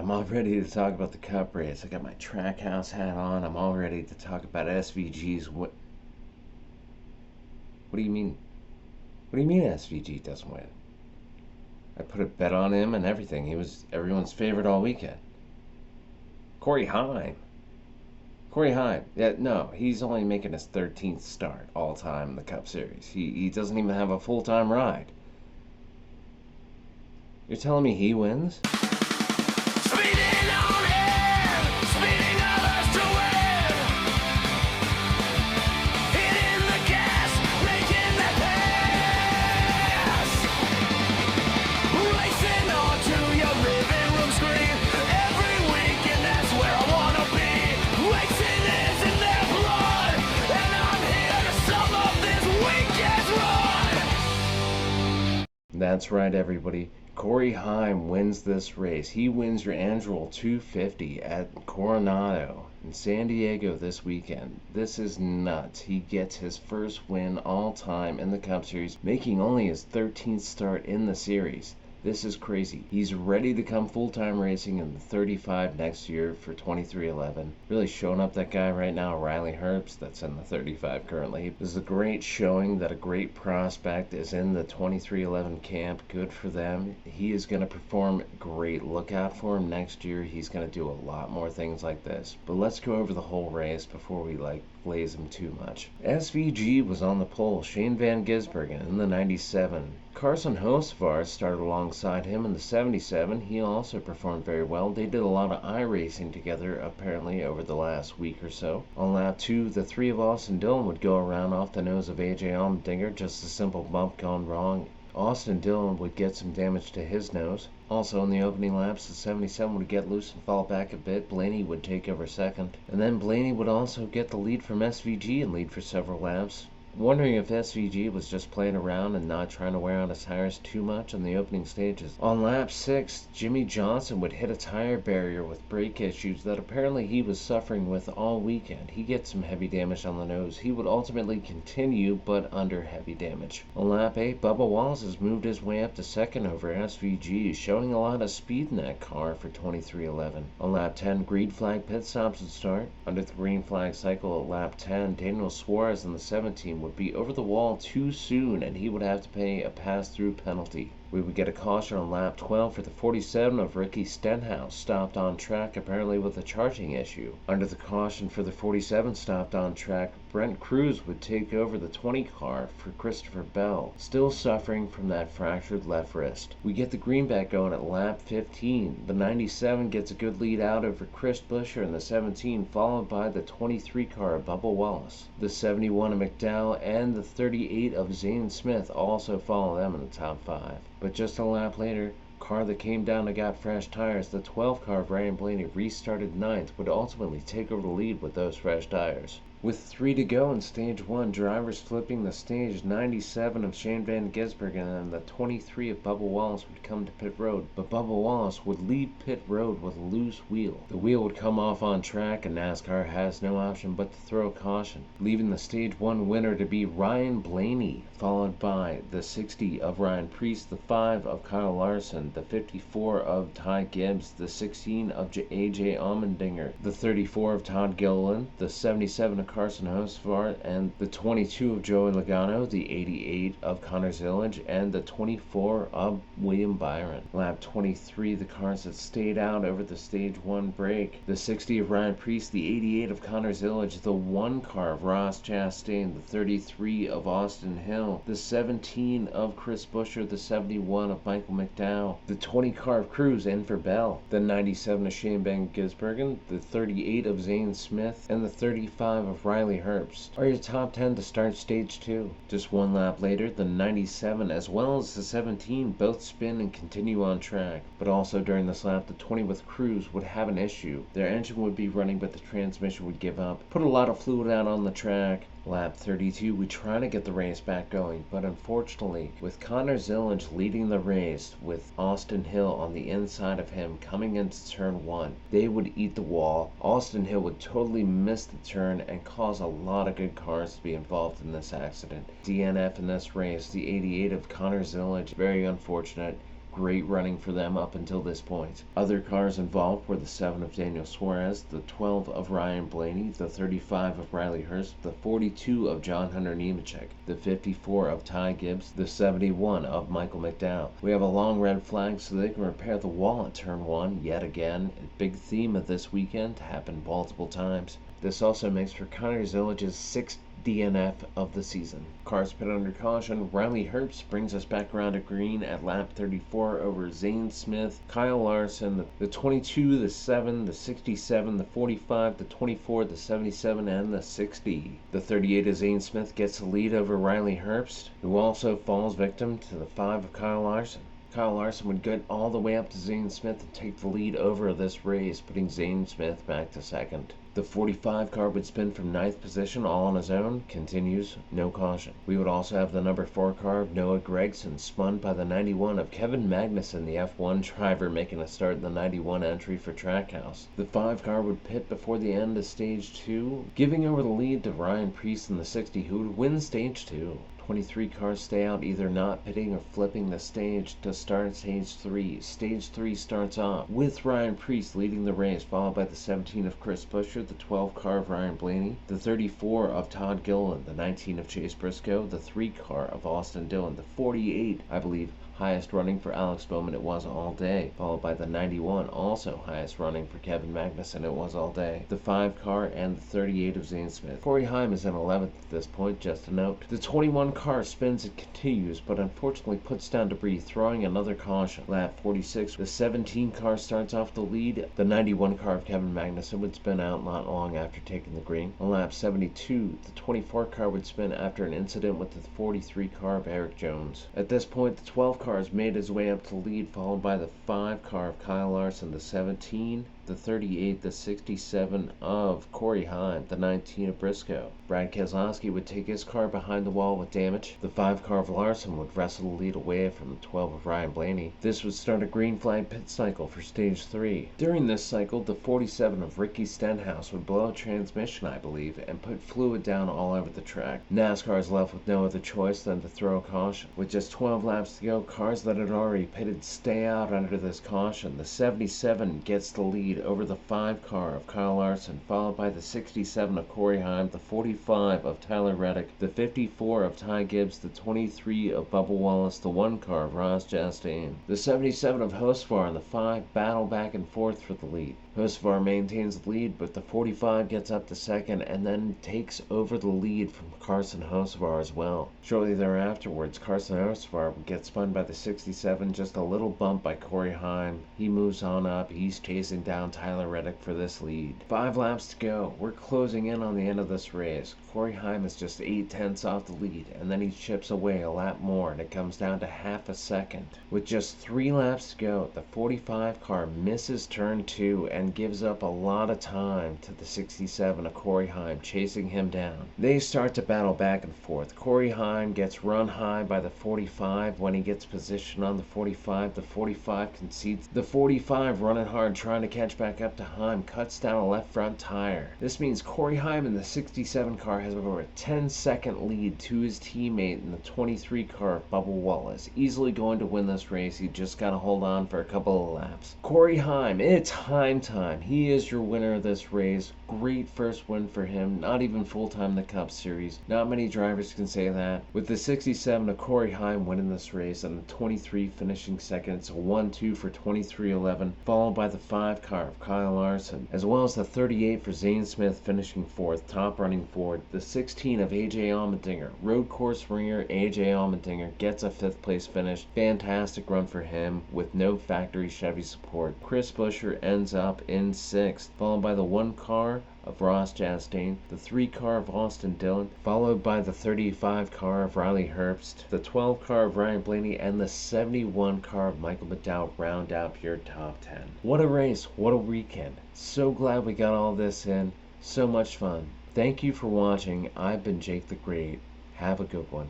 I'm all ready to talk about the Cup race. I got my track house hat on. I'm all ready to talk about SVG's. What do you mean? What do you mean SVG doesn't win? I put a bet on him and everything. He was everyone's favorite all weekend. Corey Heim. Yeah, no, he's only making his 13th start all time in the Cup Series. He doesn't even have a full-time ride. You're telling me he wins? Speeding on air, speeding others to win. Hitting the gas, making that pass. Racing onto your living room screen every week, and that's where I wanna be. Racing is in their blood, and I'm here to sum up this weekend's run. That's right, everybody. Corey Heim wins this race. He wins your annual 250 at Coronado in San Diego this weekend. This is nuts. He gets his first win all time in the Cup Series, making only his 13th start in the series. This is crazy. He's ready to come full-time racing in the 35 next year for 2311. Really showing up that guy right now, Riley Herbst, that's in the 35 currently. This is a great showing that a great prospect is in the 2311 camp. Good for them. He is going to perform great. Look out for him next year. He's going to do a lot more things like this. But let's go over the whole race before we blaze him too much. SVG was on the pole. Shane Van Gisbergen in the 97. Carson Hocevar started alongside him in the 77. He also performed very well. They did a lot of iRacing together apparently over the last week or so. On lap 2, the three of Austin Dillon would go around off the nose of AJ Allmendinger. Just a simple bump gone wrong. Austin Dillon would get some damage to his nose. Also in the opening laps, the 77 would get loose and fall back a bit. Blaney would take over second. And then Blaney would also get the lead from SVG and lead for several laps. Wondering if SVG was just playing around and not trying to wear out his tires too much in the opening stages. On lap 6, Jimmy Johnson would hit a tire barrier with brake issues that apparently he was suffering with all weekend. He gets some heavy damage on the nose. He would ultimately continue, but under heavy damage. On lap 8, Bubba Wallace has moved his way up to second over SVG, showing a lot of speed in that car for 2311. On lap 10, green flag pit stops would start. Under the green flag cycle at lap 10, Daniel Suarez in the 17 would be over the wall too soon and he would have to pay a pass-through penalty. We would get a caution on lap 12 for the 47 of Ricky Stenhouse, stopped on track apparently with a charging issue. Under the caution for the 47 stopped on track, Brent Cruz would take over the 20 car for Christopher Bell, still suffering from that fractured left wrist. We get the greenback going at lap 15. The 97 gets a good lead out over Chris Buescher in the 17, followed by the 23 car of Bubba Wallace. The 71 of McDowell and the 38 of Zane Smith also follow them in the top 5. But just a lap later, car that came down and got fresh tires, the 12 car of Ryan Blaney restarted 9th, would ultimately take over the lead with those fresh tires. With 3 to go in stage 1, drivers flipping the stage, 97 of Shane Van Gisbergen and the 23 of Bubba Wallace would come to pit road, but Bubba Wallace would leave pit road with a loose wheel. The wheel would come off on track and NASCAR has no option but to throw caution, leaving the stage 1 winner to be Ryan Blaney, followed by the 60 of Ryan Preece, the 5 of Kyle Larson, the 54 of Ty Gibbs, the 16 of AJ Allmendinger, the 34 of Todd Gilliland, the 77 of Carson Hocevar, and the 22 of Joey Logano, the 88 of Connor Zillage, and the 24 of William Byron. Lap 23, the cars that stayed out over the stage 1 break, the 60 of Ryan Preece, the 88 of Connor Zillage, the 1 car of Ross Chastain, the 33 of Austin Hill, the 17 of Chris Buescher, the 71 of Michael McDowell, the 20 car of Cruz in for Bell, the 97 of Shane Van Gisbergen, the 38 of Zane Smith, and the 35 of Riley Herbst are your top 10 to start stage 2. Just one lap later, the 97 as well as the 17 both spin and continue on track, but also during this lap, the 20 with Cruz would have an issue. Their engine would be running, but the transmission would give up. Put a lot of fluid out on the track. Lap 32, we try to get the race back going, but unfortunately, with Connor Zillage leading the race with Austin Hill on the inside of him coming into turn 1, they would eat the wall. Austin Hill would totally miss the turn and cause a lot of good cars to be involved in this accident. DNF in this race, the 88 of Connor Zillage, very unfortunate. Great running for them up until this point. Other cars involved were the 7 of Daniel Suarez, the 12 of Ryan Blaney, the 35 of Riley Hurst, the 42 of John Hunter Nemechek, the 54 of Ty Gibbs, the 71 of Michael McDowell. We have a long red flag so they can repair the wall at turn 1 yet again. A big theme of this weekend, happened multiple times. This also makes for Connor Zilich's 6th DNF of the season. Cars put under caution. Riley Herbst brings us back around to green at lap 34 over Zane Smith, Kyle Larson, the 22, the 7, the 67, the 45, the 24, the 77, and the 60. The 38 of Zane Smith gets the lead over Riley Herbst, who also falls victim to the 5 of Kyle Larson. Kyle Larson would get all the way up to Zane Smith and take the lead over this race, putting Zane Smith back to second. The 45 car would spin from 9th position all on his own, continues, no caution. We would also have the number 4 car of Noah Gragson spun by the 91 of Kevin Magnussen, the F1 driver, making a start in the 91 entry for Trackhouse. The 5 car would pit before the end of stage 2, giving over the lead to Ryan Preece in the 60, who would win stage 2. 23 cars stay out, either not pitting or flipping the stage to start stage 3. Stage 3 starts off with Ryan Preece leading the race, followed by the 17 of Chris Buescher, the 12 car of Ryan Blaney, the 34 of Todd Gilliland, the 19 of Chase Briscoe, the 3 car of Austin Dillon, the 48, I believe, highest running for Alex Bowman, it was all day, followed by the 91, also highest running for Kevin Magnussen, it was all day, the 5 car, and the 38 of Zane Smith. Corey Heim is in 11th at this point, just a note. The 21 car spins and continues, but unfortunately puts down debris, throwing another caution. Lap 46, the 17 car starts off the lead. The 91 car of Kevin Magnussen would spin out not long after taking the green. On lap 72, the 24 car would spin after an incident with the 43 car of Eric Jones. At this point, the 12 cars made his way up to lead, followed by the 5 car of Kyle Larson, the 17, the 38, the 67 of Corey Heim, the 19 of Briscoe. Brad Keselowski would take his car behind the wall with damage. The 5 car of Larson would wrestle the lead away from the 12 of Ryan Blaney. This would start a green flag pit cycle for stage 3. During this cycle, the 47 of Ricky Stenhouse would blow a transmission, I believe, and put fluid down all over the track. NASCAR is left with no other choice than to throw a caution. With just 12 laps to go, cars that had already pitted stay out under this caution. The 77 gets the lead over the 5 car of Kyle Larson, followed by the 67 of Corey Heim, the 45 of Tyler Reddick, the 54 of Ty Gibbs, the 23 of Bubba Wallace, the 1 car of Ross Chastain. The 77 of Hocevar and the 5 battle back and forth for the lead. Hocevar maintains the lead, but the 45 gets up to second and then takes over the lead from Carson Hocevar as well. Shortly thereafterwards, Carson Hocevar would get spun by the 67, just a little bump by Corey Heim. He moves on up, he's chasing down Tyler Reddick for this lead. 5 laps to go. We're closing in on the end of this race. Corey Heim is just 8/10 off the lead, and then he chips away a lap more, and it comes down to half a second. With just 3 laps to go, the 45 car misses turn 2 and gives up a lot of time to the 67 of Corey Heim, chasing him down. They start to battle back and forth. Corey Heim gets run high by the 45. When he gets positioned on the 45, the 45 concedes. The 45, running hard, trying to catch back up to Heim, cuts down a left front tire. This means Corey Heim in the 67 car has over a 10-second lead to his teammate in the 23 car of Bubba Wallace. Easily going to win this race. He just got to hold on for a couple of laps. Corey Heim, it's Heim time. He is your winner of this race. Great first win for him. Not even full-time in the Cup Series. Not many drivers can say that. With the 67 of Corey Heim winning this race and the 23 finishing second, it's a 1-2 for 23-11, followed by the 5 car of Kyle Larson, as well as the 38 for Zane Smith finishing 4th, top running forward. The 16 of AJ Allmendinger, road course ringer AJ Allmendinger, gets a 5th place finish. Fantastic run for him with no factory Chevy support. Chris Buescher ends up in 6th, followed by the 1 car of Ross Chastain, the 3 car of Austin Dillon, followed by the 35 car of Riley Herbst, the 12 car of Ryan Blaney, and the 71 car of Michael McDowell round out your top 10. What a race, what a weekend. So glad we got all this in. So much fun. Thank you for watching. I've been Jake the Great. Have a good one.